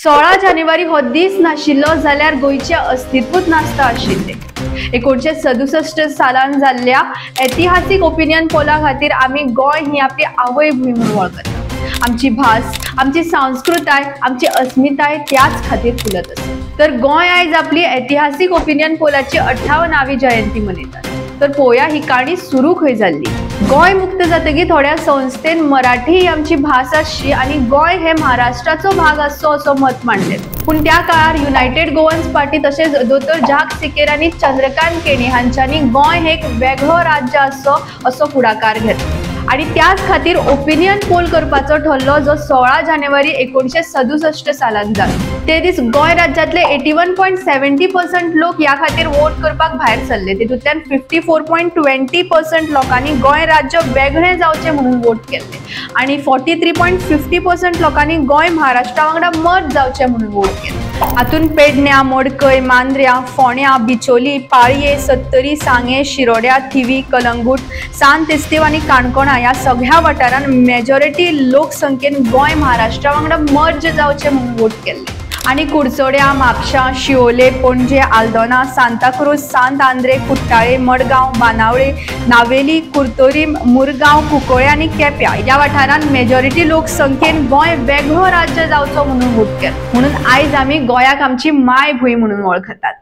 16 जानेवारी हो दीस नाशिल्लो जाल्यार गोयचे अस्तित्वच नासता आशिल्ले। 1967 सालान जाल्ल्या ऐतिहासिक ओपिनियन पोला खातीर आमी गोय ही आपली आवय भूंय म्हणून वळखता। आमची भास, आमची संस्कृताय, आमची अस्मिताय त्याच खातीर फुलत आसा। तर गोय आयज आपली ऐतिहासिक ओपिनियन पोलाची 58वी जयंती मनयता। तर पळोवया ही काणी सुरू खंय जाल्ली। गोय मुक्त जातकीर थोड्या संस्थेन मराठी ही आमची भास आसची आणि गोय हे महाराष्ट्राचो भाग आसचो असो मत मांडले। पण त्या काळार युनायटेड गोवन्स पार्टी तसेच दोतोर जाक सिकेर आणि चंद्रकांत केणी हांच्यांनी गोय हे एक वेगळो राज्य आसचो असो फुडाकार घेतलो आणि त्याच खातीर ओपिनियन पोल करपाचो ठरलो जो 16 जानेवारी 1967 सालान जालो। ते दीस गोय राज्यातले 81.70% लोक या खातीर वोट करपाक भायर सरले। तेतूंतल्यान 54.20% लोकांनी गोय राज्य वेगळे जावचे म्हणून वोट केले आणि 43.50% लोकांनी गोय महाराष्ट्रा वांगडा मर्ज जावचे म्हणून वोट केले। हातून पेडण्या, मडकय, मांद्र्या, फोण्या, बिचोली, पाळये, सत्तरी, सांगे, शिरोड्या, थिवी, कलंगूट, सांत इस्तीव आणि काणकोणा या सगळ्या वाठारांत मेजॉरिटी लोकसंख्येन गोय महाराष्ट्रा वांगडा मर्ज जावचे म्हणून वोट केले आणि कुडचोड्या, म्हापशा, शिवोले, पणजे, आल्दोना, सांताक्रूज, सांत आंद्रे, कुट्टाळे, मडगांव, बाणावळे, नावेली, कुर्तोरीम, मुरगांव, कुंकळे आणि केप्यां या वाठारांत मेजॉरिटी लोकसंख्येन गोय वेगळो राज्य जावचो म्हणून वोट केले। म्हणून आयज आमी गोयाक आमची माय भूंय म्हणून वळखतात।